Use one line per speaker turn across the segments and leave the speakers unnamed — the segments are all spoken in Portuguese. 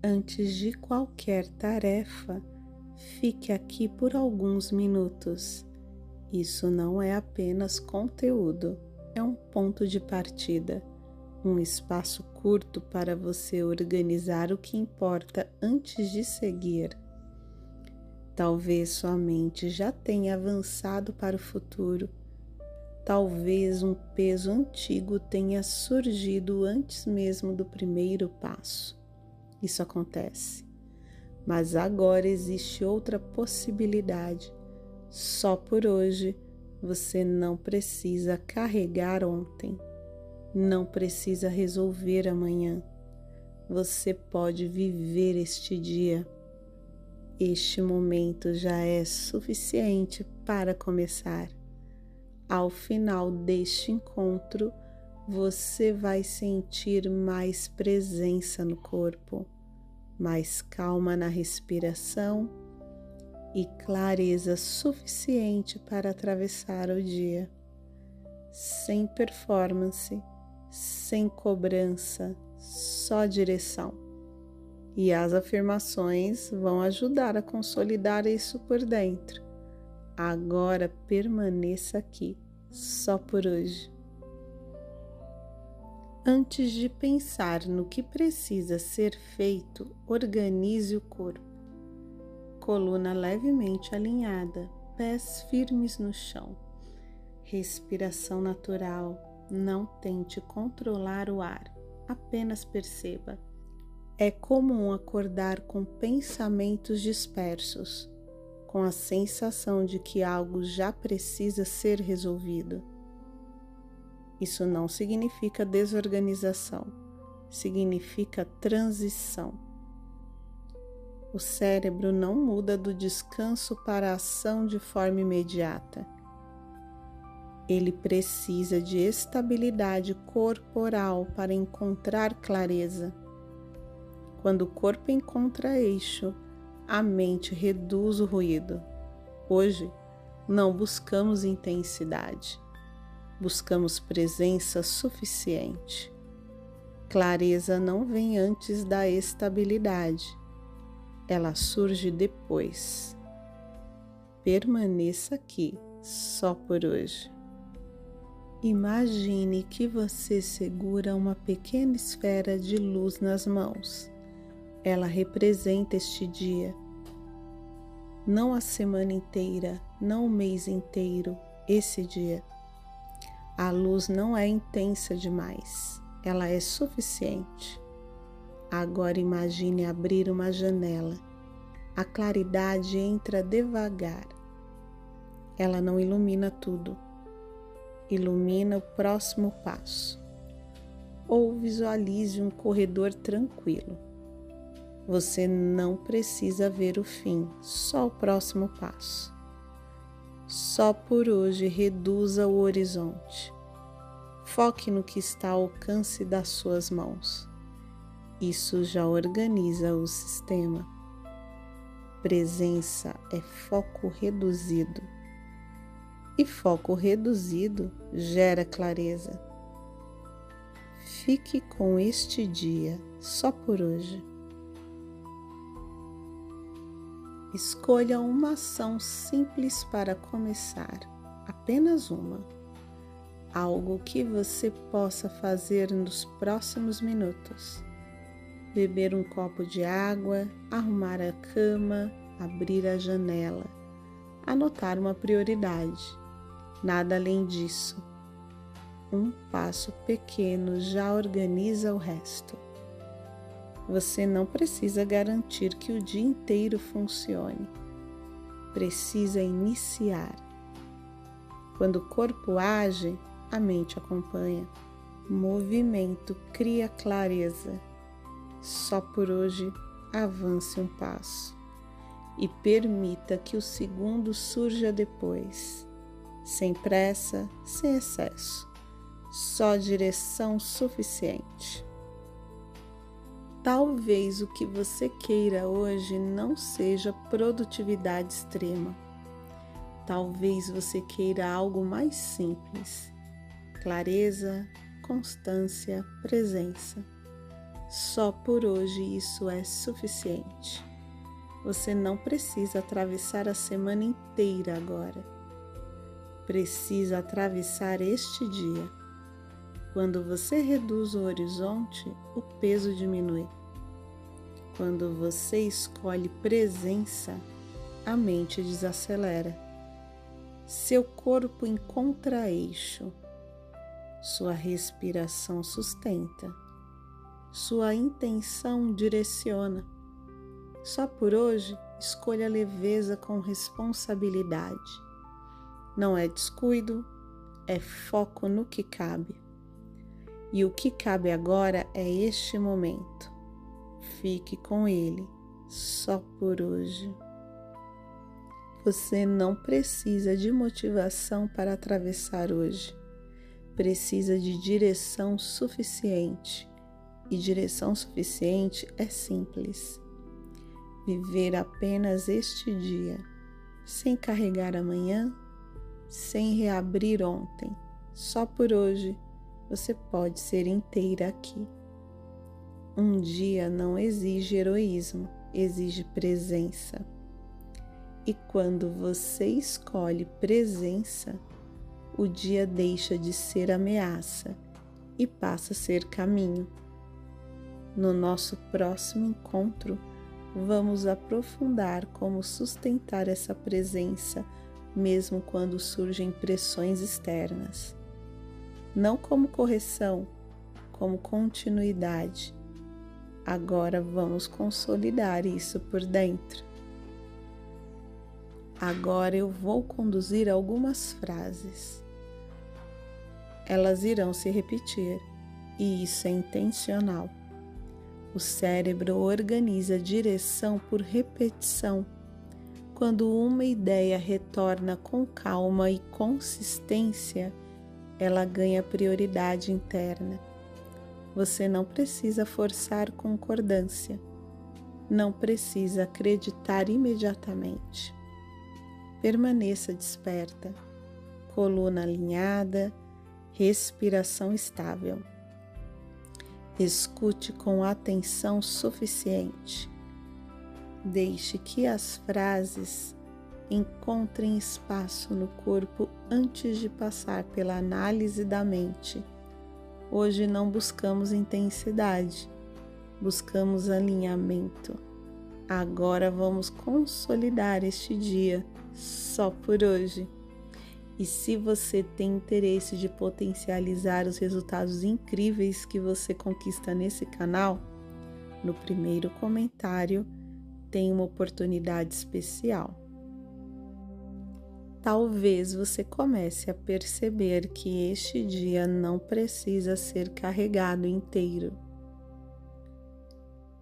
Antes de qualquer tarefa, fique aqui por alguns minutos. Isso não é apenas conteúdo, é um ponto de partida, um espaço curto para você organizar o que importa antes de seguir. Talvez sua mente já tenha avançado para o futuro. Talvez um peso antigo tenha surgido antes mesmo do primeiro passo. Isso acontece. Mas agora existe outra possibilidade. Só por hoje você não precisa carregar ontem. Não precisa resolver amanhã. Você pode viver este dia. Este momento já é suficiente para começar. Ao final deste encontro, você vai sentir mais presença no corpo, mais calma na respiração e clareza suficiente para atravessar o dia, sem performance, sem cobrança, só direção. E as afirmações vão ajudar a consolidar isso por dentro. Agora permaneça aqui, só por hoje. Antes de pensar no que precisa ser feito, organize o corpo. Coluna levemente alinhada, pés firmes no chão. Respiração natural, não tente controlar o ar, apenas perceba. É comum acordar com pensamentos dispersos, com a sensação de que algo já precisa ser resolvido. Isso não significa desorganização, significa transição. O cérebro não muda do descanso para a ação de forma imediata. Ele precisa de estabilidade corporal para encontrar clareza. Quando o corpo encontra eixo, a mente reduz o ruído. Hoje, não buscamos intensidade, buscamos presença suficiente. Clareza não vem antes da estabilidade, ela surge depois. Permaneça aqui, só por hoje. Imagine que você segura uma pequena esfera de luz nas mãos. Ela representa este dia. Não a semana inteira, não o mês inteiro, esse dia. A luz não é intensa demais, ela é suficiente. Agora imagine abrir uma janela. A claridade entra devagar. Ela não ilumina tudo. Ilumina o próximo passo. Ou visualize um corredor tranquilo. Você não precisa ver o fim, só o próximo passo. Só por hoje reduza o horizonte. Foque no que está ao alcance das suas mãos. Isso já organiza o sistema. Presença é foco reduzido. E foco reduzido gera clareza. Fique com este dia, só por hoje. Escolha uma ação simples para começar, apenas uma. Algo que você possa fazer nos próximos minutos. Beber um copo de água, arrumar a cama, abrir a janela. Anotar uma prioridade. Nada além disso. Um passo pequeno já organiza o resto. Você não precisa garantir que o dia inteiro funcione. Precisa iniciar. Quando o corpo age, a mente acompanha. Movimento cria clareza. Só por hoje, avance um passo. E permita que o segundo surja depois. Sem pressa, sem excesso. Só direção suficiente. Talvez o que você queira hoje não seja produtividade extrema. Talvez você queira algo mais simples. Clareza, constância, presença. Só por hoje isso é suficiente. Você não precisa atravessar a semana inteira agora. Precisa atravessar este dia. Quando você reduz o horizonte, o peso diminui. Quando você escolhe presença, a mente desacelera. Seu corpo encontra eixo. Sua respiração sustenta. Sua intenção direciona. Só por hoje, escolha leveza com responsabilidade. Não é descuido, é foco no que cabe. E o que cabe agora é este momento. Fique com ele, só por hoje. Você não precisa de motivação para atravessar hoje. Precisa de direção suficiente. E direção suficiente é simples. Viver apenas este dia, sem carregar amanhã, sem reabrir ontem. Só por hoje você pode ser inteira aqui. Um dia não exige heroísmo, exige presença. E quando você escolhe presença, o dia deixa de ser ameaça e passa a ser caminho. No nosso próximo encontro, vamos aprofundar como sustentar essa presença, mesmo quando surgem pressões externas. Não como correção, como continuidade. Agora vamos consolidar isso por dentro. Agora eu vou conduzir algumas frases. Elas irão se repetir, e isso é intencional. O cérebro organiza a direção por repetição. Quando uma ideia retorna com calma e consistência, ela ganha prioridade interna. Você não precisa forçar concordância. Não precisa acreditar imediatamente. Permaneça desperta, coluna alinhada, respiração estável. Escute com atenção suficiente. Deixe que as frases encontrem espaço no corpo antes de passar pela análise da mente. Hoje não buscamos intensidade, buscamos alinhamento. Agora vamos consolidar este dia, só por hoje. E se você tem interesse de potencializar os resultados incríveis que você conquista nesse canal, no primeiro comentário tem uma oportunidade especial. Talvez você comece a perceber que este dia não precisa ser carregado inteiro.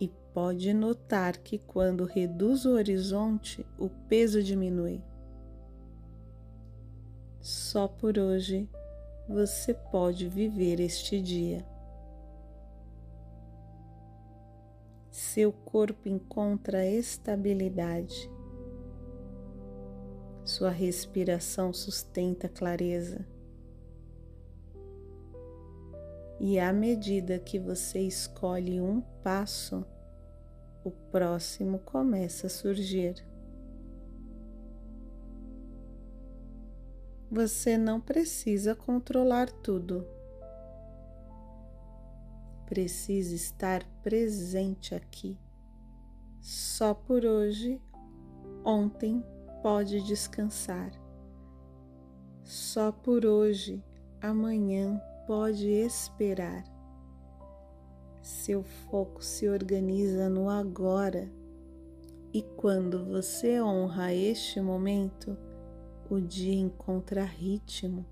E pode notar que quando reduz o horizonte, o peso diminui. Só por hoje você pode viver este dia. Seu corpo encontra estabilidade. Sua respiração sustenta clareza. E à medida que você escolhe um passo, o próximo começa a surgir. Você não precisa controlar tudo. Precisa estar presente aqui. Só por hoje, ontem pode descansar. Só por hoje, amanhã pode esperar. Seu foco se organiza no agora. E quando você honra este momento, o dia encontra ritmo.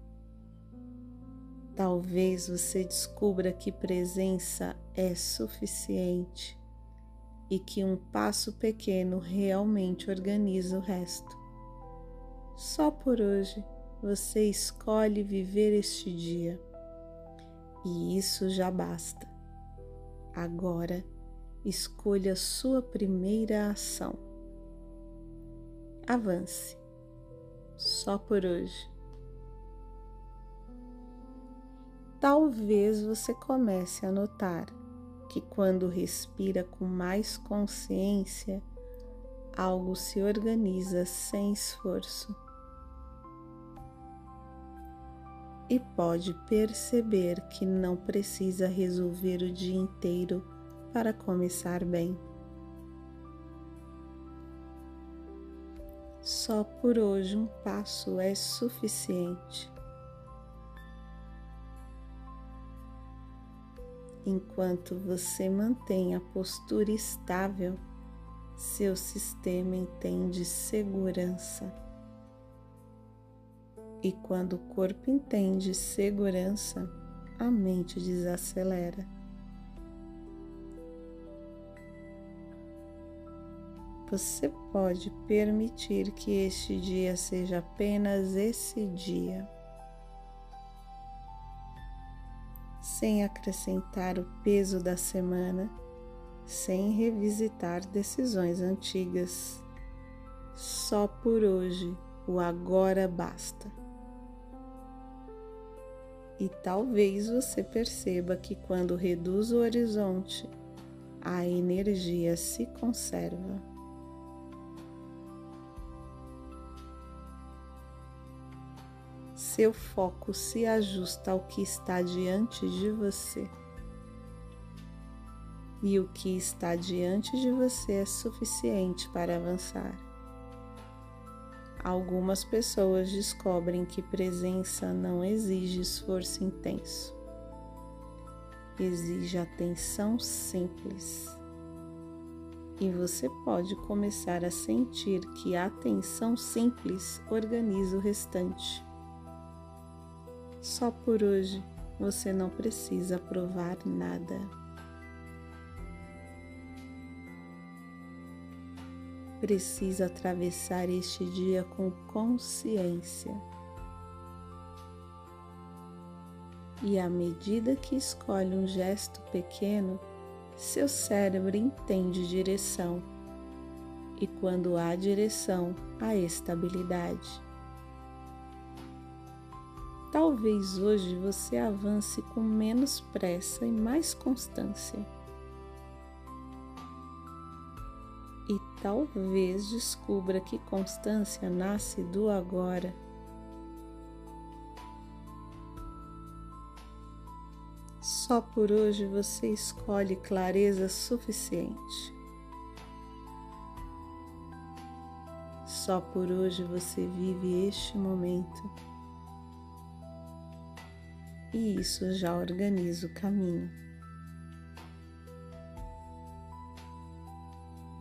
Talvez você descubra que presença é suficiente e que um passo pequeno realmente organiza o resto. Só por hoje você escolhe viver este dia e isso já basta. Agora escolha sua primeira ação. Avance. Só por hoje. Talvez você comece a notar que quando respira com mais consciência, algo se organiza sem esforço. E pode perceber que não precisa resolver o dia inteiro para começar bem. Só por hoje um passo é suficiente. Enquanto você mantém a postura estável, seu sistema entende segurança. E quando o corpo entende segurança, a mente desacelera. Você pode permitir que este dia seja apenas esse dia, sem acrescentar o peso da semana, sem revisitar decisões antigas. Só por hoje, o agora basta. E talvez você perceba que quando reduz o horizonte, a energia se conserva. Seu foco se ajusta ao que está diante de você. E o que está diante de você é suficiente para avançar. Algumas pessoas descobrem que presença não exige esforço intenso. Exige atenção simples. E você pode começar a sentir que a atenção simples organiza o restante. Só por hoje você não precisa provar nada. Precisa atravessar este dia com consciência. E à medida que escolhe um gesto pequeno, seu cérebro entende direção. E quando há direção, há estabilidade. Talvez hoje você avance com menos pressa e mais constância. E talvez descubra que constância nasce do agora. Só por hoje você escolhe clareza suficiente. Só por hoje você vive este momento. E isso já organiza o caminho.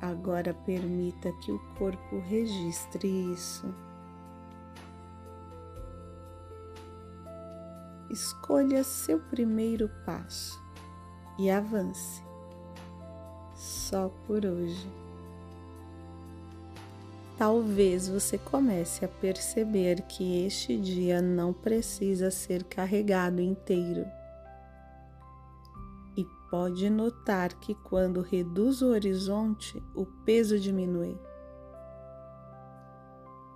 Agora permita que o corpo registre isso. Escolha seu primeiro passo e avance. Só por hoje. Talvez você comece a perceber que este dia não precisa ser carregado inteiro. E pode notar que quando reduz o horizonte, o peso diminui.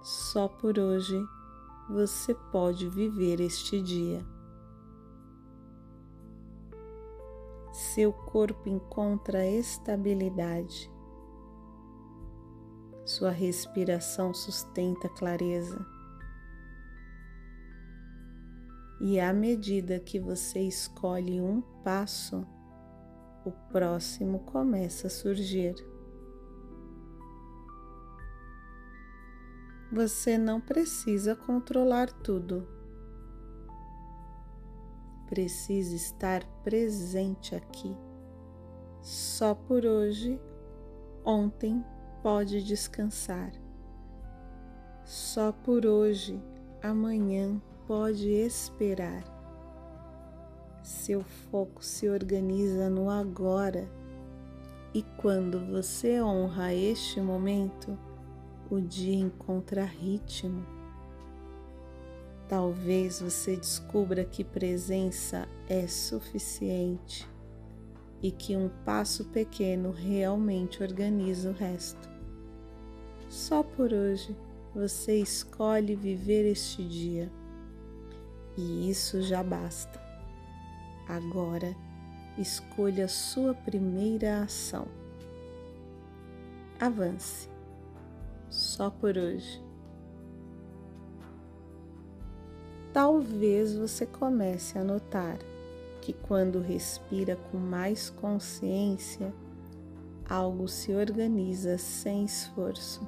Só por hoje você pode viver este dia. Seu corpo encontra estabilidade. Sua respiração sustenta clareza. E à medida que você escolhe um passo, o próximo começa a surgir. Você não precisa controlar tudo. Precisa estar presente aqui. Só por hoje, ontem pode descansar. Só por hoje, amanhã pode esperar. Seu foco se organiza no agora, e quando você honra este momento, o dia encontra ritmo. Talvez você descubra que presença é suficiente e que um passo pequeno realmente organiza o resto. Só por hoje você escolhe viver este dia e isso já basta. Agora escolha sua primeira ação. Avance, só por hoje. Talvez você comece a notar que quando respira com mais consciência, algo se organiza sem esforço.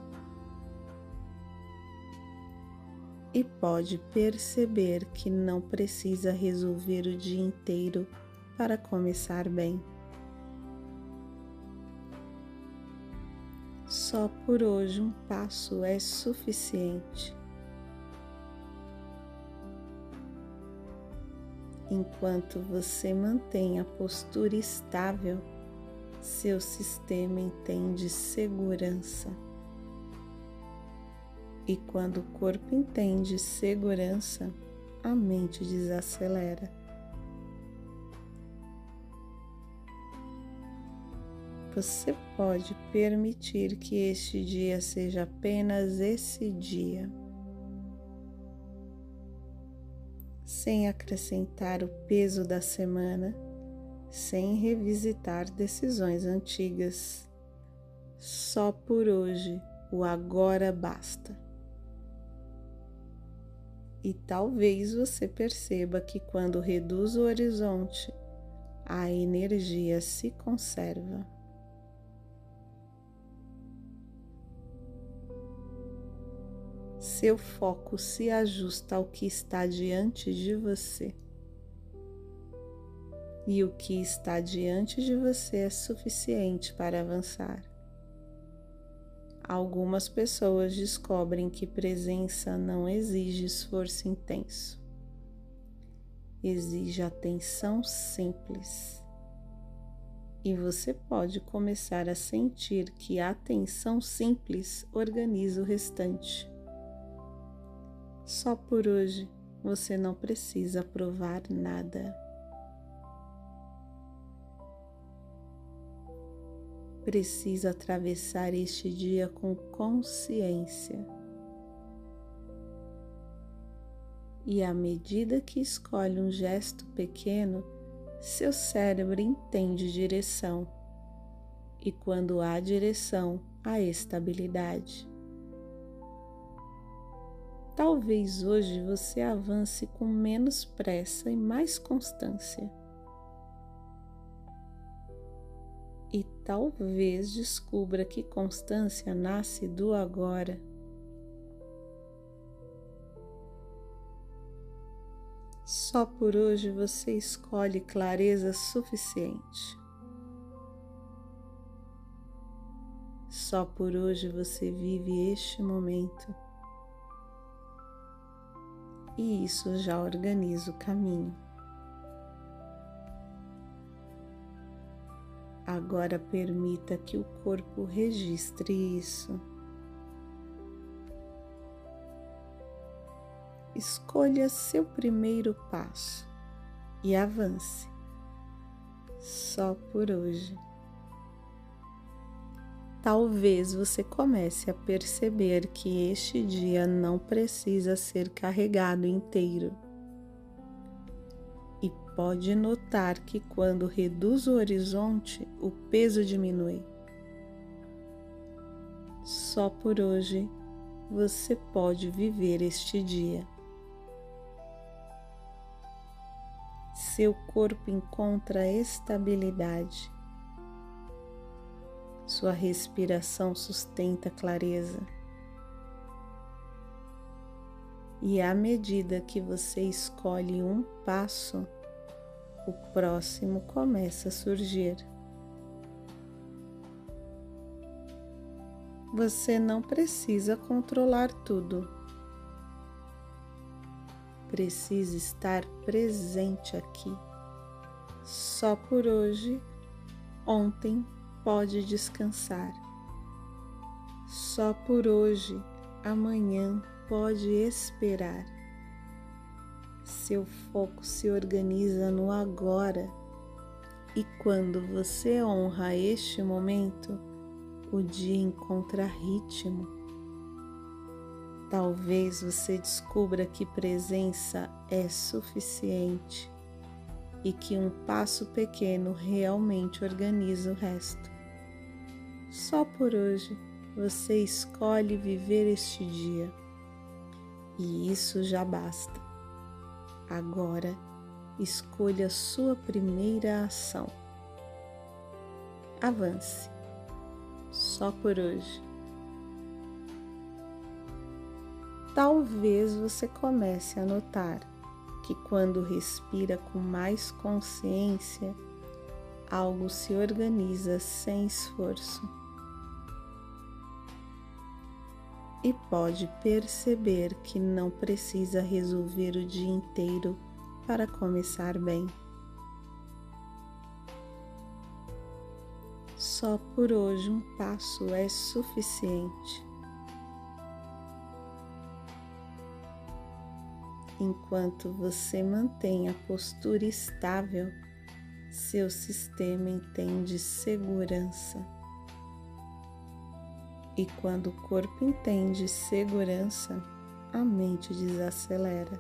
E pode perceber que não precisa resolver o dia inteiro para começar bem. Só por hoje um passo é suficiente. Enquanto você mantém a postura estável, seu sistema entende segurança. E quando o corpo entende segurança, a mente desacelera. Você pode permitir que este dia seja apenas esse dia, sem acrescentar o peso da semana, sem revisitar decisões antigas. Só por hoje, o agora basta. E talvez você perceba que quando reduz o horizonte, a energia se conserva. Seu foco se ajusta ao que está diante de você. E o que está diante de você é suficiente para avançar. Algumas pessoas descobrem que presença não exige esforço intenso. Exige atenção simples. E você pode começar a sentir que a atenção simples organiza o restante. Só por hoje você não precisa provar nada. Precisa atravessar este dia com consciência. E à medida que escolhe um gesto pequeno, seu cérebro entende direção. E quando há direção, há estabilidade. Talvez hoje você avance com menos pressa e mais constância. E talvez descubra que constância nasce do agora. Só por hoje você escolhe clareza suficiente. Só por hoje você vive este momento. E isso já organiza o caminho. Agora permita que o corpo registre isso. Escolha seu primeiro passo e avance. Só por hoje. Talvez você comece a perceber que este dia não precisa ser carregado inteiro. E pode notar que quando reduz o horizonte, o peso diminui. Só por hoje você pode viver este dia. Seu corpo encontra estabilidade. Sua respiração sustenta clareza. E à medida que você escolhe um passo, o próximo começa a surgir. Você não precisa controlar tudo. Precisa estar presente aqui. Só por hoje, ontem pode descansar. Só por hoje, amanhã pode esperar. Seu foco se organiza no agora, e quando você honra este momento, o dia encontra ritmo. Talvez você descubra que presença é suficiente e que um passo pequeno realmente organiza o resto. Só por hoje você escolhe viver este dia e isso já basta. Agora, escolha sua primeira ação. Avance. Só por hoje. Talvez você comece a notar que quando respira com mais consciência, algo se organiza sem esforço. E pode perceber que não precisa resolver o dia inteiro para começar bem. Só por hoje um passo é suficiente. Enquanto você mantém a postura estável, seu sistema entende segurança. E quando o corpo entende segurança, a mente desacelera.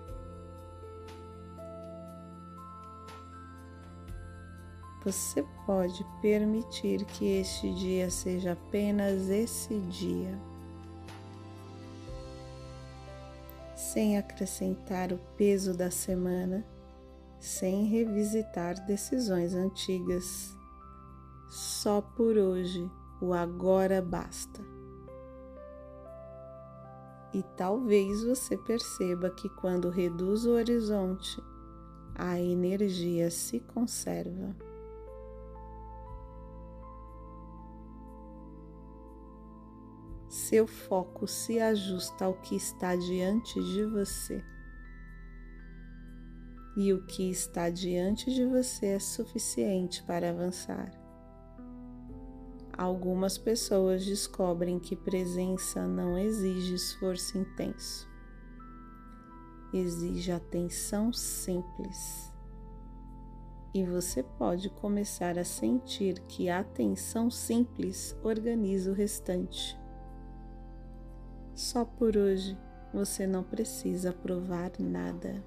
Você pode permitir que este dia seja apenas esse dia, sem acrescentar o peso da semana, sem revisitar decisões antigas. Só por hoje, o agora basta. E talvez você perceba que quando reduz o horizonte, a energia se conserva. Seu foco se ajusta ao que está diante de você. E o que está diante de você é suficiente para avançar. Algumas pessoas descobrem que presença não exige esforço intenso. Exige atenção simples. E você pode começar a sentir que a atenção simples organiza o restante. Só por hoje você não precisa provar nada.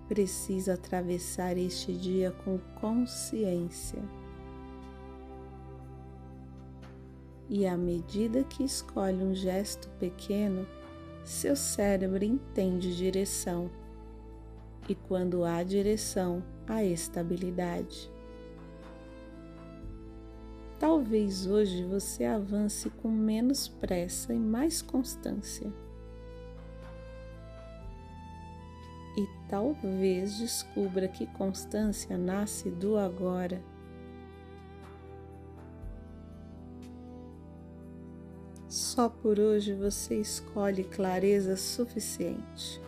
Precisa atravessar este dia com consciência. E à medida que escolhe um gesto pequeno, seu cérebro entende direção. E quando há direção, há estabilidade. Talvez hoje você avance com menos pressa e mais constância. E talvez descubra que constância nasce do agora. Só por hoje você escolhe clareza suficiente.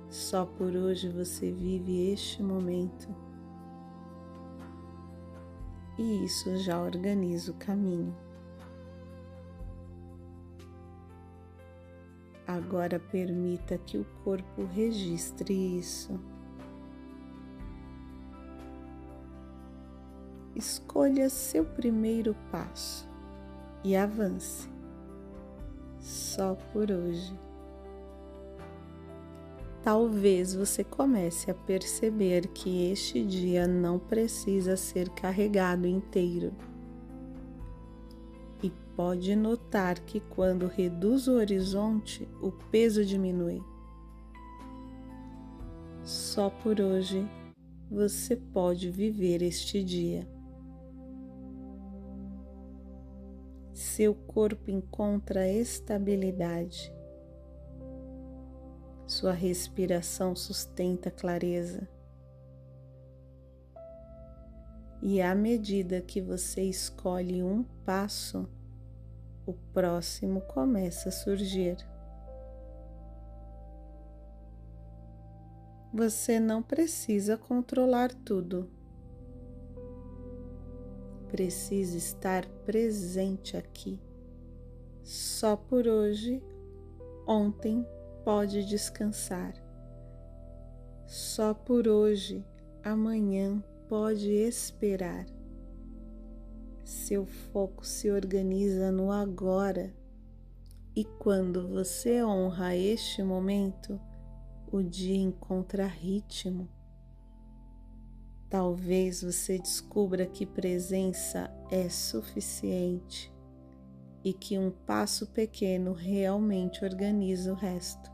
Só por hoje você vive este momento. E isso já organiza o caminho. Agora permita que o corpo registre isso. Escolha seu primeiro passo e avance. Só por hoje. Talvez você comece a perceber que este dia não precisa ser carregado inteiro. E pode notar que quando reduz o horizonte, o peso diminui. Só por hoje você pode viver este dia. Seu corpo encontra estabilidade. Sua respiração sustenta clareza. E à medida que você escolhe um passo, o próximo começa a surgir. Você não precisa controlar tudo. Precisa estar presente aqui. Só por hoje, ontem pode descansar. Só por hoje, amanhã pode esperar. Seu foco se organiza no agora E quando você honra este momento, o dia encontra ritmo. Talvez você descubra que presença é suficiente e que um passo pequeno realmente organiza o resto.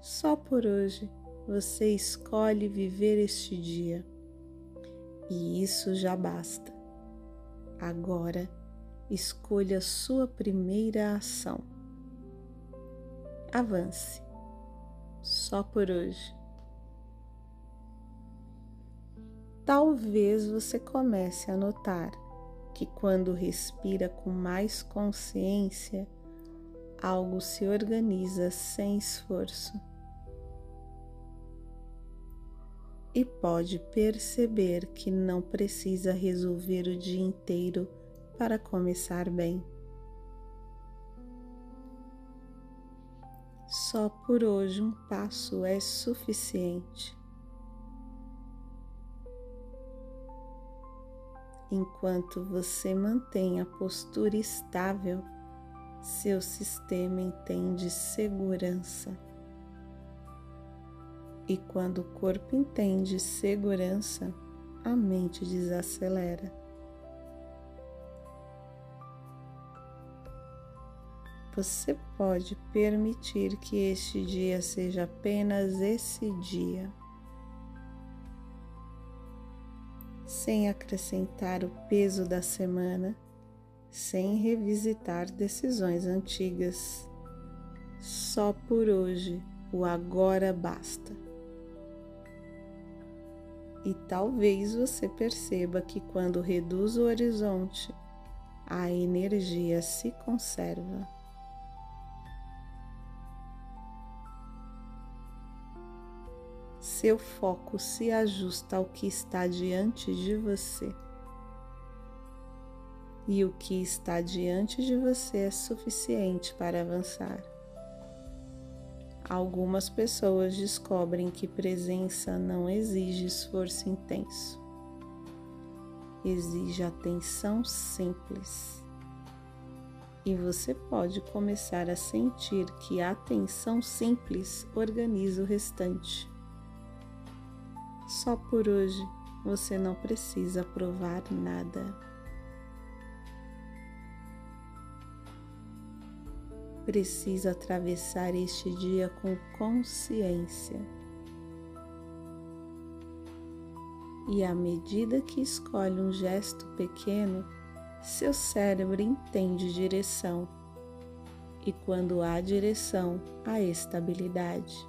Só por hoje você escolhe viver este dia e isso já basta. Agora, escolha sua primeira ação. Avance. Só por hoje. Talvez você comece a notar que quando respira com mais consciência, algo se organiza sem esforço. E pode perceber que não precisa resolver o dia inteiro para começar bem. Só por hoje um passo é suficiente. Enquanto você mantém a postura estável, seu sistema entende segurança. E quando o corpo entende segurança, a mente desacelera. Você pode permitir que este dia seja apenas esse dia, sem acrescentar o peso da semana, sem revisitar decisões antigas. Só por hoje, o agora basta. E talvez você perceba que quando reduz o horizonte, a energia se conserva. Seu foco se ajusta ao que está diante de você. E o que está diante de você é suficiente para avançar. Algumas pessoas descobrem que presença não exige esforço intenso. Exige atenção simples. E você pode começar a sentir que a atenção simples organiza o restante. Só por hoje você não precisa provar nada. Precisa atravessar este dia com consciência. E à medida que escolhe um gesto pequeno, seu cérebro entende direção. E quando há direção, há estabilidade.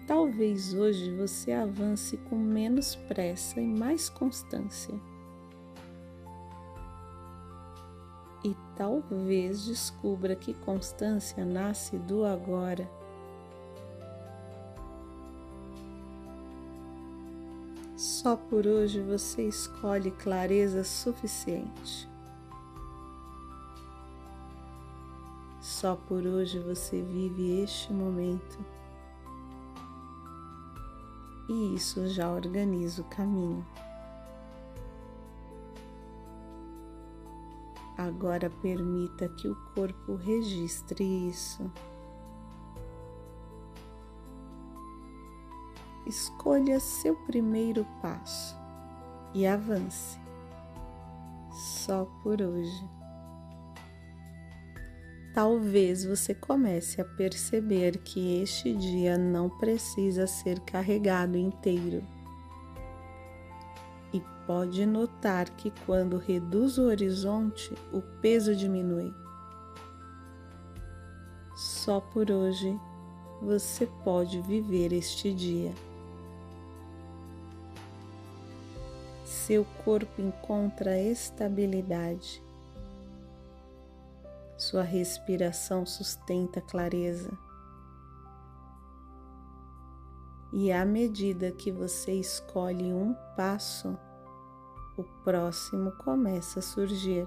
Talvez hoje você avance com menos pressa e mais constância. E talvez descubra que constância nasce do agora. Só por hoje você escolhe clareza suficiente. Só por hoje você vive este momento. E isso já organiza o caminho. Agora permita que o corpo registre isso. Escolha seu primeiro passo e avance. Só por hoje. Talvez você comece a perceber que este dia não precisa ser carregado inteiro. E pode notar que quando reduz o horizonte, o peso diminui. Só por hoje você pode viver este dia. Seu corpo encontra estabilidade. Sua respiração sustenta clareza. E à medida que você escolhe um passo, o próximo começa a surgir.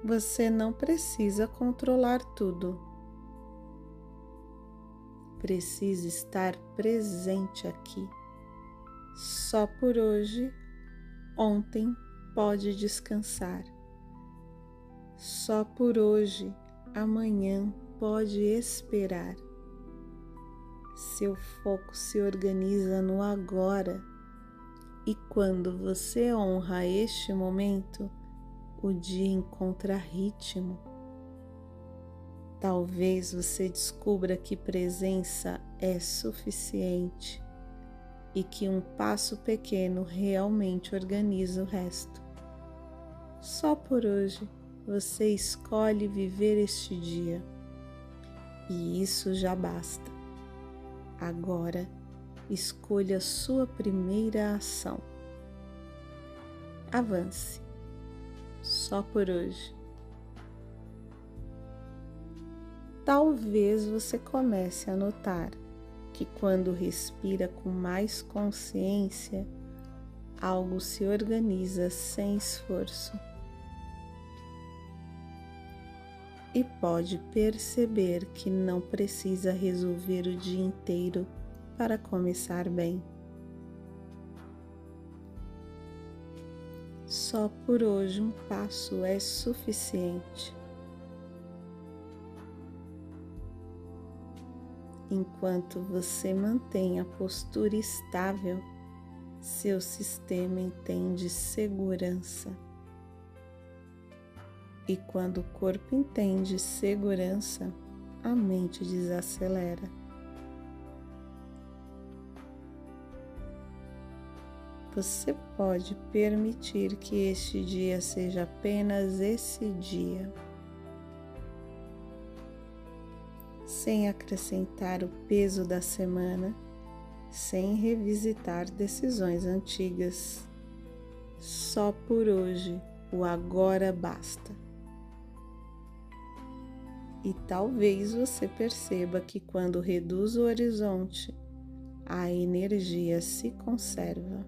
Você não precisa controlar tudo. Precisa estar presente aqui. Só por hoje, ontem pode descansar. Só por hoje, amanhã pode esperar. Seu foco se organiza no agora, e quando você honra este momento, o dia encontra ritmo. Talvez você descubra que presença é suficiente e que um passo pequeno realmente organiza o resto. Só por hoje você escolhe viver este dia e isso já basta. Agora, escolha sua primeira ação. Avance. Só por hoje. Talvez você comece a notar que quando respira com mais consciência, algo se organiza sem esforço. E pode perceber que não precisa resolver o dia inteiro para começar bem. Só por hoje um passo é suficiente. Enquanto você mantém a postura estável, seu sistema entende segurança. E quando o corpo entende segurança, a mente desacelera. Você pode permitir que este dia seja apenas esse dia, sem acrescentar o peso da semana, sem revisitar decisões antigas. Só por hoje, o agora basta. E talvez você perceba que quando reduz o horizonte, a energia se conserva.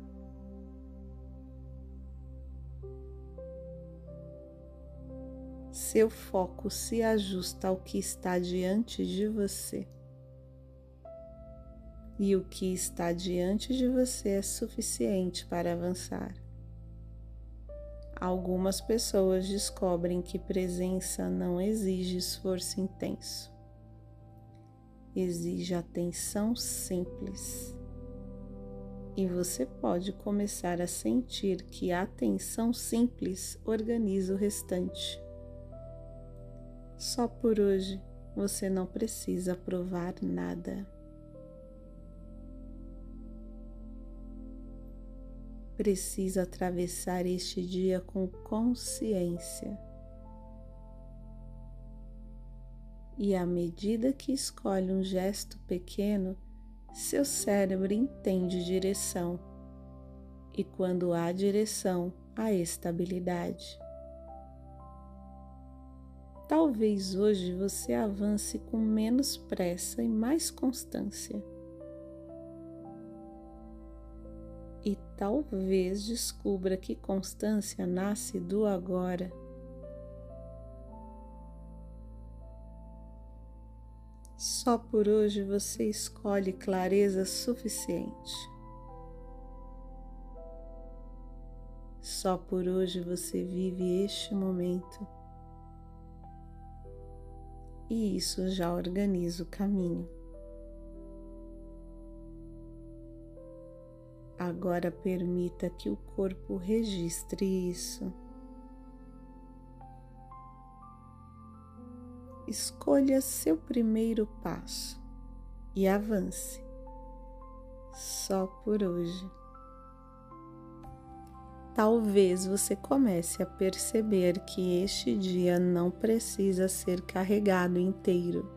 Seu foco se ajusta ao que está diante de você. E o que está diante de você é suficiente para avançar. Algumas pessoas descobrem que presença não exige esforço intenso. Exige atenção simples. E você pode começar a sentir que a atenção simples organiza o restante. Só por hoje você não precisa provar nada. Precisa atravessar este dia com consciência. E à medida que escolhe um gesto pequeno, seu cérebro entende direção. E quando há direção, há estabilidade. Talvez hoje você avance com menos pressa e mais constância. E talvez descubra que constância nasce do agora. Só por hoje você escolhe clareza suficiente. Só por hoje você vive este momento. E isso já organiza o caminho. Agora permita que o corpo registre isso. Escolha seu primeiro passo e avance. Só por hoje. Talvez você comece a perceber que este dia não precisa ser carregado inteiro.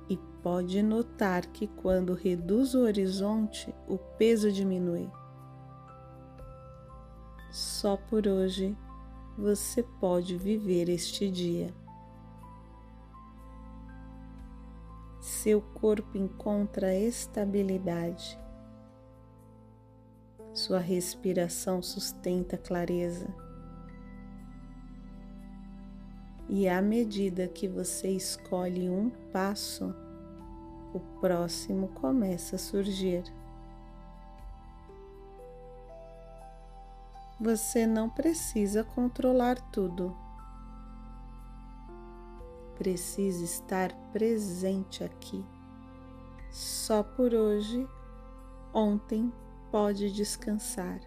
E pode notar que quando reduz o horizonte, o peso diminui. Só por hoje você pode viver este dia. Seu corpo encontra estabilidade. Sua respiração sustenta clareza. E à medida que você escolhe um passo, o próximo começa a surgir. Você não precisa controlar tudo. Precisa estar presente aqui. Só por hoje, ontem pode descansar.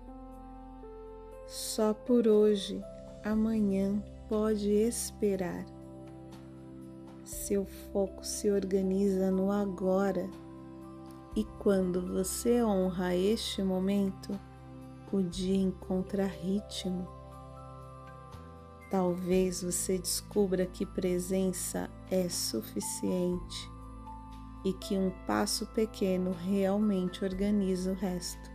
Só por hoje, amanhã pode esperar. Seu foco se organiza no agora, e quando você honra este momento, o dia encontra ritmo. Talvez você descubra que presença é suficiente e que um passo pequeno realmente organiza o resto.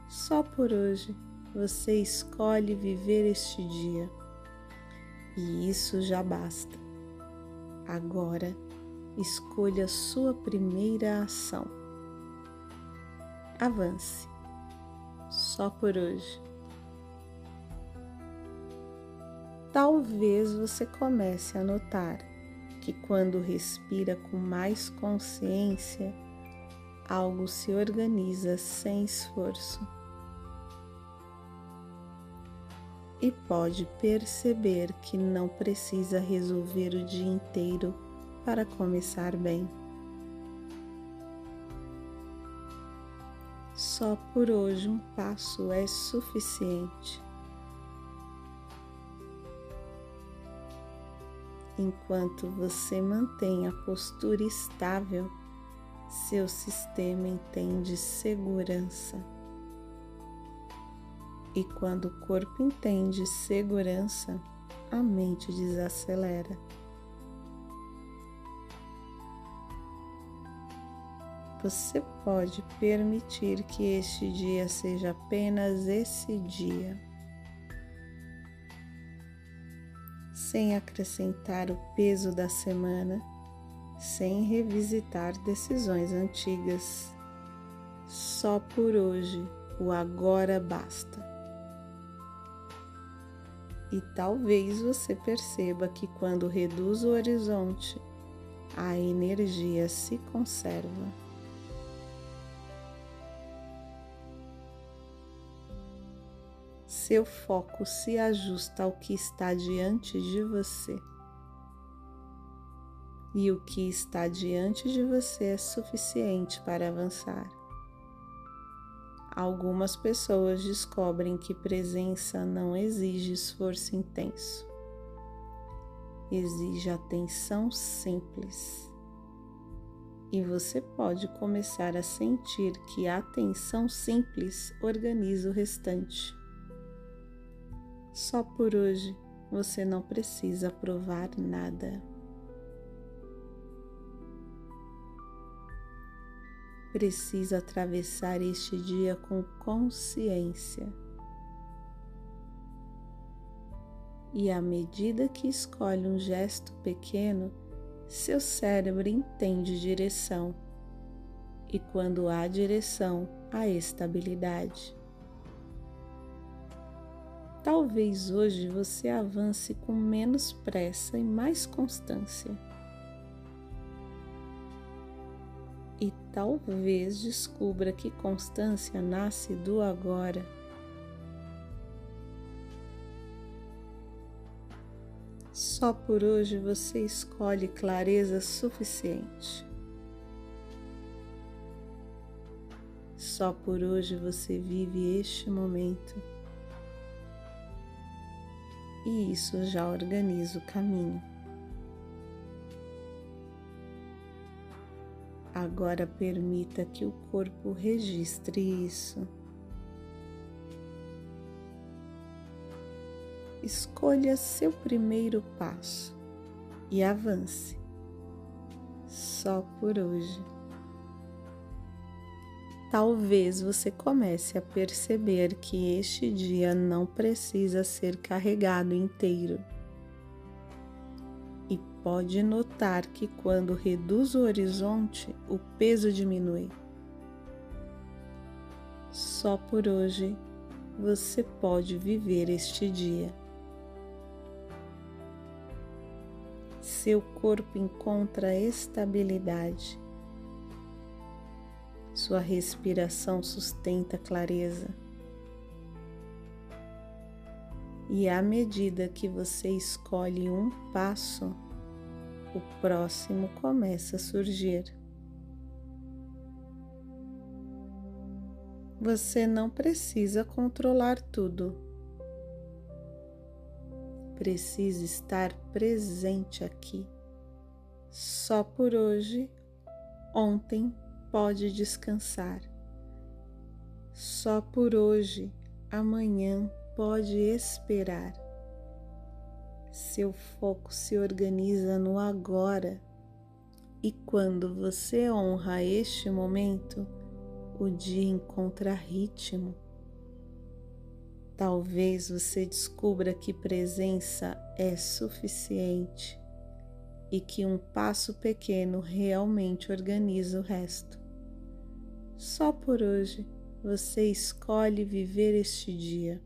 Só por hoje você escolhe viver este dia, e isso já basta. Agora, escolha sua primeira ação. Avance. Só por hoje. Talvez você comece a notar que quando respira com mais consciência, algo se organiza sem esforço. E pode perceber que não precisa resolver o dia inteiro para começar bem. Só por hoje um passo é suficiente. Enquanto você mantém a postura estável, seu sistema entende segurança. E quando o corpo entende segurança, a mente desacelera. Você pode permitir que este dia seja apenas esse dia, sem acrescentar o peso da semana, sem revisitar decisões antigas. Só por hoje, o agora basta. E talvez você perceba que quando reduz o horizonte, a energia se conserva. Seu foco se ajusta ao que está diante de você. E o que está diante de você é suficiente para avançar. Algumas pessoas descobrem que presença não exige esforço intenso. Exige atenção simples. E você pode começar a sentir que a atenção simples organiza o restante. Só por hoje você não precisa provar nada. Precisa atravessar este dia com consciência. E à medida que escolhe um gesto pequeno, seu cérebro entende direção. E quando há direção, há estabilidade. Talvez hoje você avance com menos pressa e mais constância. E talvez descubra que constância nasce do agora. Só por hoje você escolhe clareza suficiente. Só por hoje você vive este momento. E isso já organiza o caminho. Agora permita que o corpo registre isso. Escolha seu primeiro passo e avance. Só por hoje. Talvez você comece a perceber que este dia não precisa ser carregado inteiro. E pode notar que quando reduz o horizonte, o peso diminui. Só por hoje você pode viver este dia. Seu corpo encontra estabilidade. Sua respiração sustenta clareza. E à medida que você escolhe um passo, o próximo começa a surgir. Você não precisa controlar tudo. Precisa estar presente aqui. Só por hoje, ontem pode descansar. Só por hoje, amanhã pode esperar. Seu foco se organiza no agora, e quando você honra este momento, o dia encontra ritmo. Talvez você descubra que presença é suficiente e que um passo pequeno realmente organiza o resto. Só por hoje você escolhe viver este dia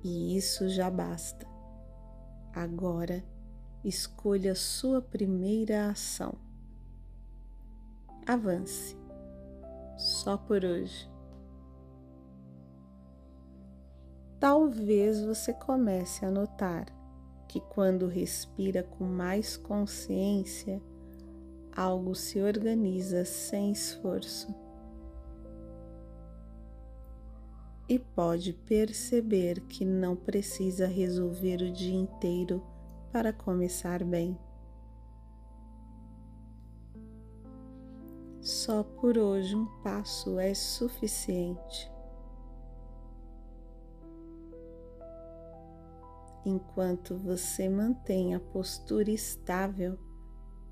e isso já basta. Agora escolha sua primeira ação. Avance. Só por hoje. Talvez você comece a notar que quando respira com mais consciência, algo se organiza sem esforço. E pode perceber que não precisa resolver o dia inteiro para começar bem. Só por hoje um passo é suficiente. Enquanto você mantém a postura estável,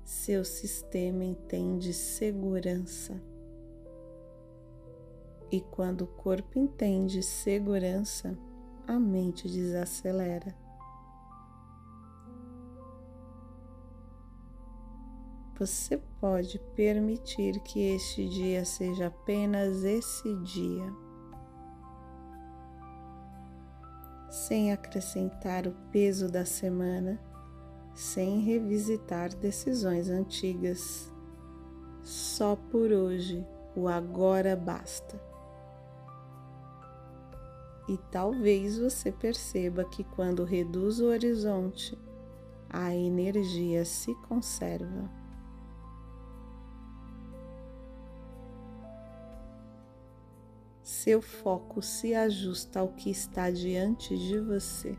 seu sistema entende segurança. E quando o corpo entende segurança, a mente desacelera. Você pode permitir que este dia seja apenas esse dia, sem acrescentar o peso da semana, sem revisitar decisões antigas. Só por hoje, o agora basta. E talvez você perceba que quando reduz o horizonte, a energia se conserva. Seu foco se ajusta ao que está diante de você.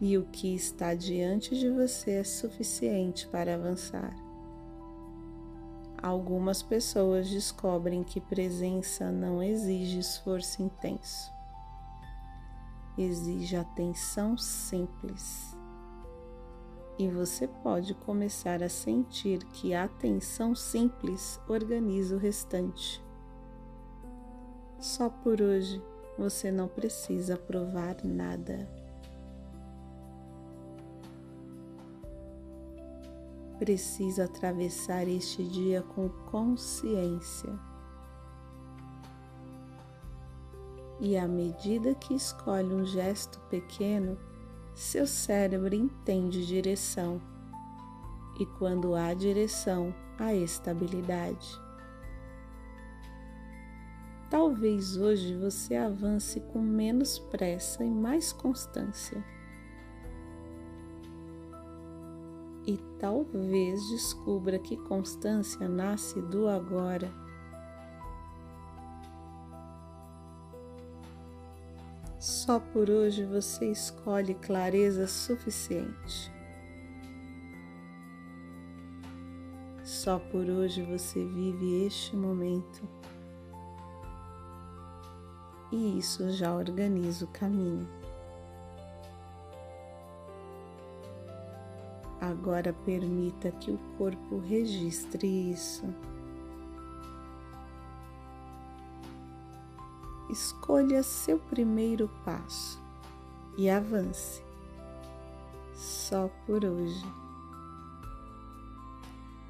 E o que está diante de você é suficiente para avançar. Algumas pessoas descobrem que presença não exige esforço intenso. Exige atenção simples. E você pode começar a sentir que a atenção simples organiza o restante. Só por hoje você não precisa provar nada. Precisa atravessar este dia com consciência. E à medida que escolhe um gesto pequeno, seu cérebro entende direção. E quando há direção, há estabilidade. Talvez hoje você avance com menos pressa e mais constância. E talvez descubra que constância nasce do agora. Só por hoje você escolhe clareza suficiente. Só por hoje você vive este momento. E isso já organiza o caminho. Agora permita que o corpo registre isso. Escolha seu primeiro passo e avance. Só por hoje.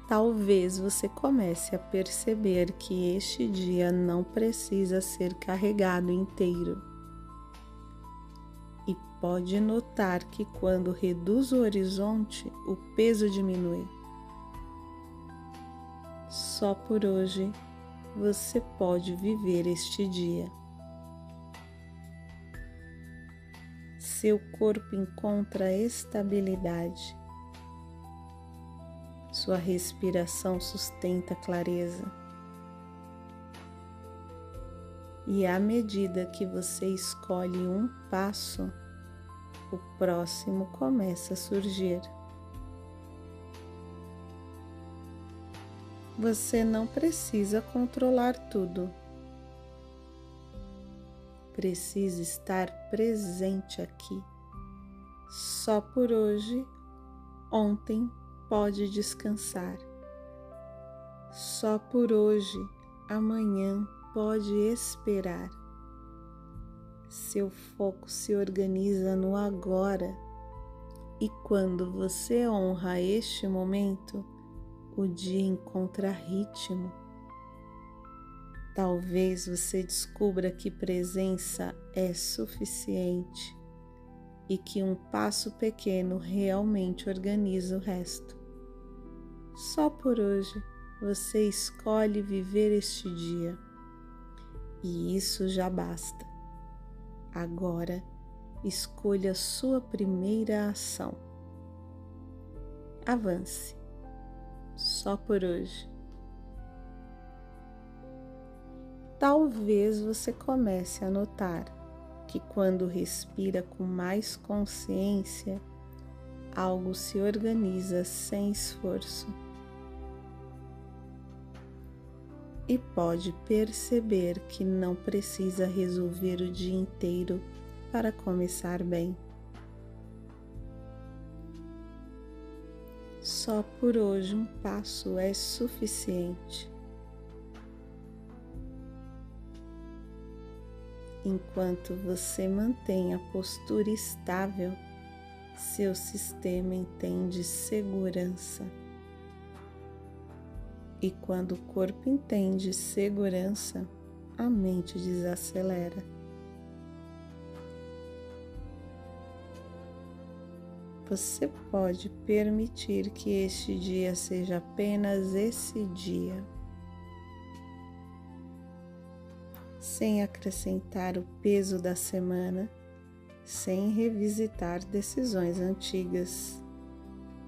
Talvez você comece a perceber que este dia não precisa ser carregado inteiro. E pode notar que quando reduz o horizonte, o peso diminui. Só por hoje você pode viver este dia. seu corpo encontra estabilidade. Sua respiração sustenta clareza. E à medida que você escolhe um passo, o próximo começa a surgir. Você não precisa controlar tudo. Precisa estar presente aqui. Só por hoje, ontem pode descansar. Só por hoje, amanhã pode esperar. Seu foco se organiza no agora, e quando você honra este momento, o dia encontra ritmo. Talvez você descubra que presença é suficiente e que um passo pequeno realmente organiza o resto. Só por hoje você escolhe viver este dia e isso já basta. Agora escolha sua primeira ação. Avance. Só por hoje. Talvez você comece a notar que quando respira com mais consciência, algo se organiza sem esforço. E pode perceber que não precisa resolver o dia inteiro para começar bem. Só por hoje um passo é suficiente. Enquanto você mantém a postura estável, seu sistema entende segurança. E quando o corpo entende segurança, a mente desacelera. Você pode permitir que este dia seja apenas esse dia, sem acrescentar o peso da semana, sem revisitar decisões antigas.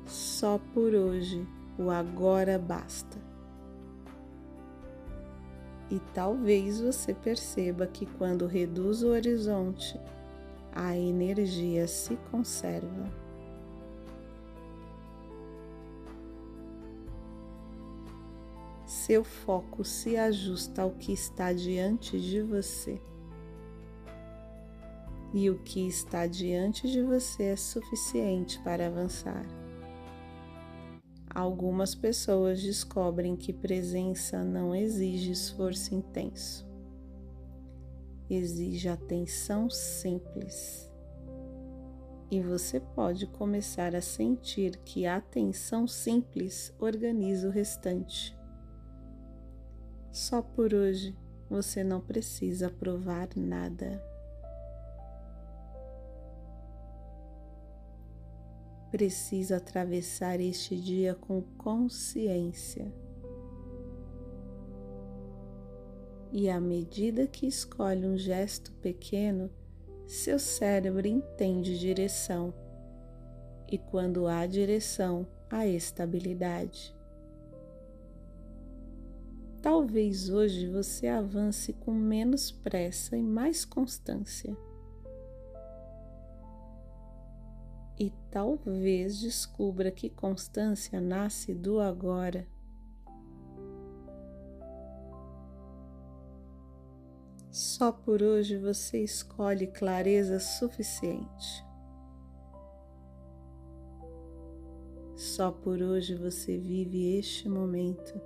Só por hoje, o agora basta. E talvez você perceba que quando reduz o horizonte, a energia se conserva. Seu foco se ajusta ao que está diante de você. E o que está diante de você é suficiente para avançar. Algumas pessoas descobrem que presença não exige esforço intenso. Exige atenção simples. E você pode começar a sentir que a atenção simples organiza o restante. Só por hoje você não precisa provar nada. Precisa atravessar este dia com consciência. E à medida que escolhe um gesto pequeno, seu cérebro entende direção. E quando há direção, há estabilidade. Talvez hoje você avance com menos pressa e mais constância. E talvez descubra que constância nasce do agora. Só por hoje você escolhe clareza suficiente. Só por hoje você vive este momento.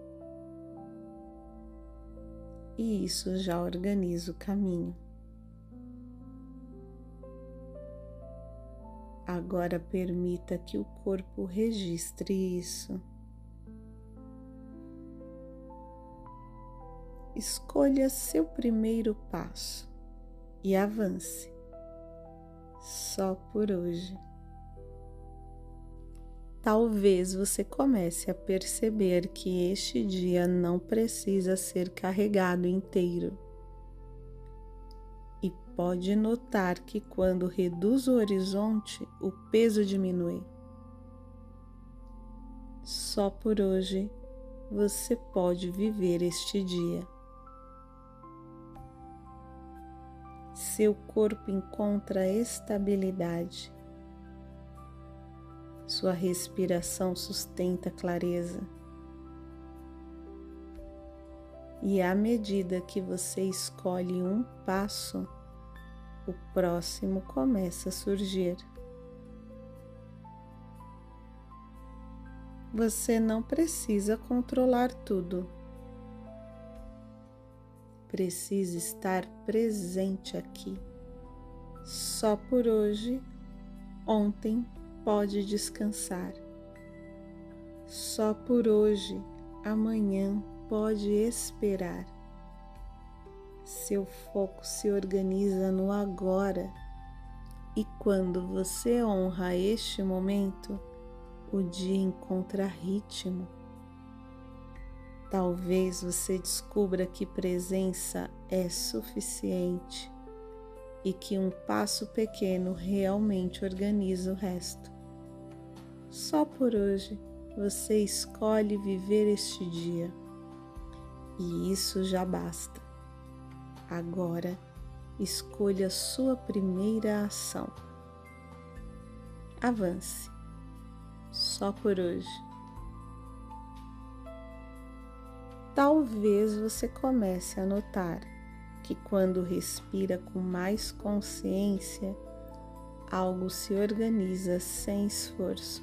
E isso já organiza o caminho. Agora permita que o corpo registre isso. Escolha seu primeiro passo e avance. Só por hoje. Talvez você comece a perceber que este dia não precisa ser carregado inteiro. E pode notar que quando reduz o horizonte, o peso diminui. Só por hoje você pode viver este dia. Seu corpo encontra estabilidade. Sua respiração sustenta clareza. E à medida que você escolhe um passo, o próximo começa a surgir. Você não precisa controlar tudo. Precisa estar presente aqui. Só por hoje, ontem pode descansar. Só por hoje, amanhã pode esperar. Seu foco se organiza no agora, e quando você honra este momento, o dia encontra ritmo. Talvez você descubra que presença é suficiente e que um passo pequeno realmente organiza o resto. Só por hoje você escolhe viver este dia e isso já basta. Agora escolha sua primeira ação. Avance. Só por hoje. Talvez você comece a notar que quando respira com mais consciência, algo se organiza sem esforço.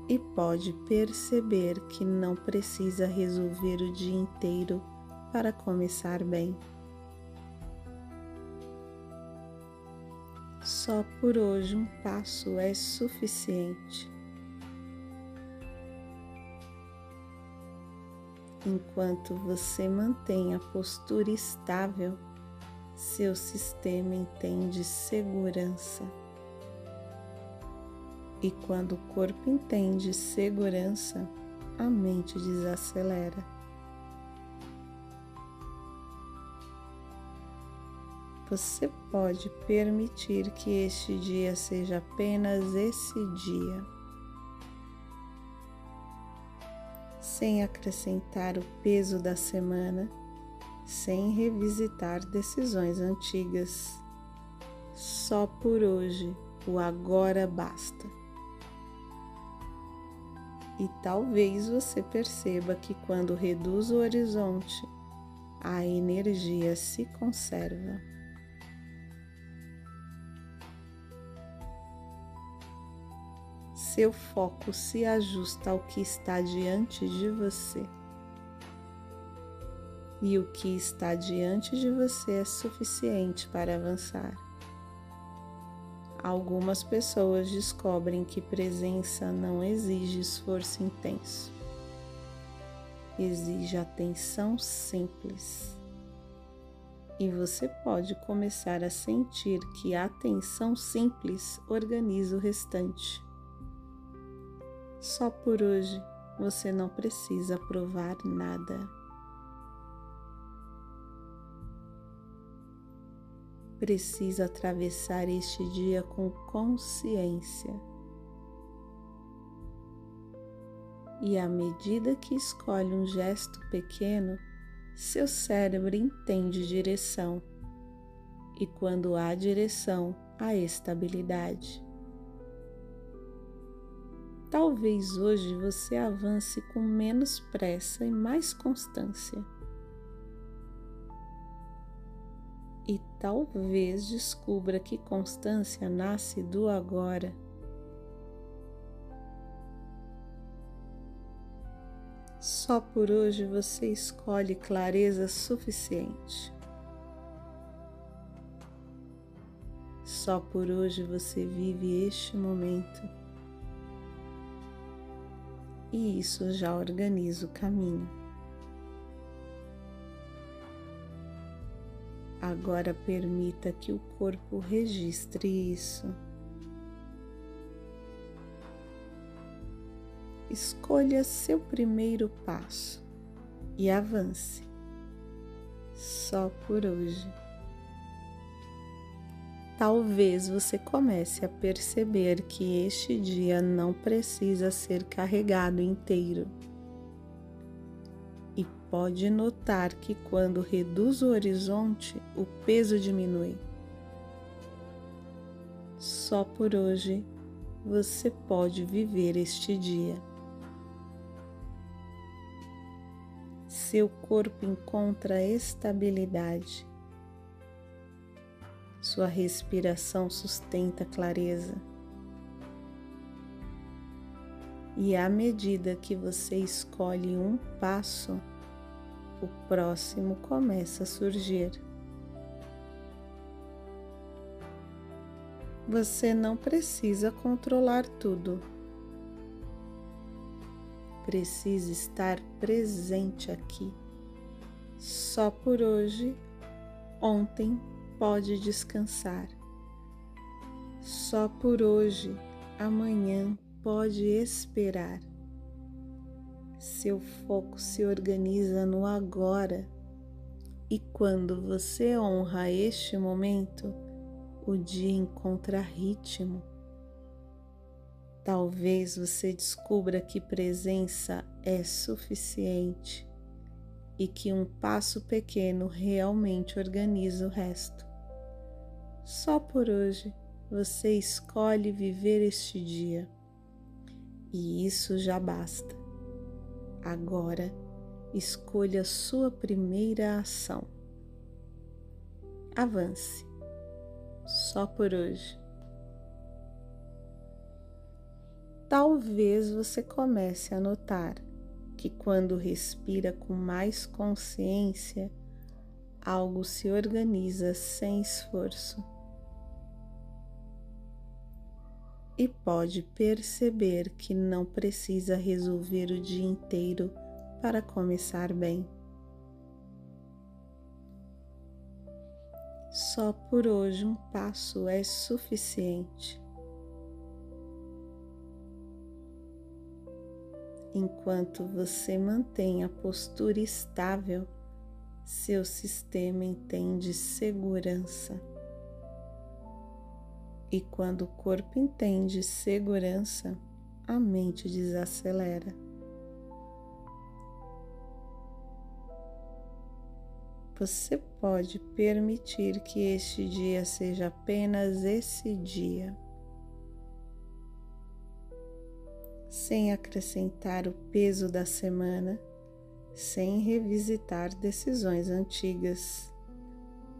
E pode perceber que não precisa resolver o dia inteiro para começar bem. Só por hoje um passo é suficiente. Enquanto você mantém a postura estável, seu sistema entende segurança. E quando o corpo entende segurança, a mente desacelera. Você pode permitir que este dia seja apenas esse dia, sem acrescentar o peso da semana, sem revisitar decisões antigas. Só por hoje, o agora basta. E talvez você perceba que quando reduz o horizonte, a energia se conserva. Seu foco se ajusta ao que está diante de você. E o que está diante de você é suficiente para avançar. Algumas pessoas descobrem que presença não exige esforço intenso. Exige atenção simples. E você pode começar a sentir que a atenção simples organiza o restante. Só por hoje você não precisa provar nada. Precisa atravessar este dia com consciência. E à medida que escolhe um gesto pequeno, seu cérebro entende direção. E quando há direção, há estabilidade. Talvez hoje você avance com menos pressa e mais constância. E talvez descubra que constância nasce do agora. Só por hoje você escolhe clareza suficiente. Só por hoje você vive este momento. E isso já organiza o caminho. Agora permita que o corpo registre isso. Escolha seu primeiro passo e avance. só por hoje. Talvez você comece a perceber que este dia não precisa ser carregado inteiro. E pode notar que quando reduz o horizonte, o peso diminui. Só por hoje você pode viver este dia. Seu corpo encontra estabilidade. Sua respiração sustenta clareza. E à medida que você escolhe um passo, o próximo começa a surgir. Você não precisa controlar tudo. Precisa estar presente aqui. Só por hoje, ontem pode descansar. Só por hoje, amanhã pode esperar. Seu foco se organiza no agora, e quando você honra este momento, o dia encontra ritmo. Talvez você descubra que presença é suficiente e que um passo pequeno realmente organiza o resto. Só por hoje você escolhe viver este dia e isso já basta. Agora escolha sua primeira ação. Avance. Só por hoje. Talvez você comece a notar que quando respira com mais consciência, algo se organiza sem esforço. E pode perceber que não precisa resolver o dia inteiro para começar bem. Só por hoje um passo é suficiente. Enquanto você mantém a postura estável, seu sistema entende segurança. E quando o corpo entende segurança, a mente desacelera. Você pode permitir que este dia seja apenas esse dia, sem acrescentar o peso da semana, sem revisitar decisões antigas.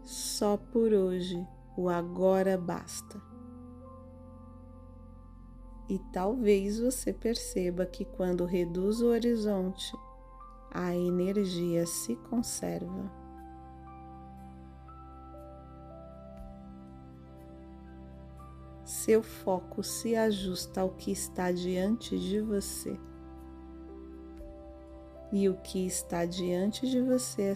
Só por hoje, o agora basta. E talvez você perceba que quando reduz o horizonte, a energia se conserva. Seu foco se ajusta ao que está diante de você. E o que está diante de você é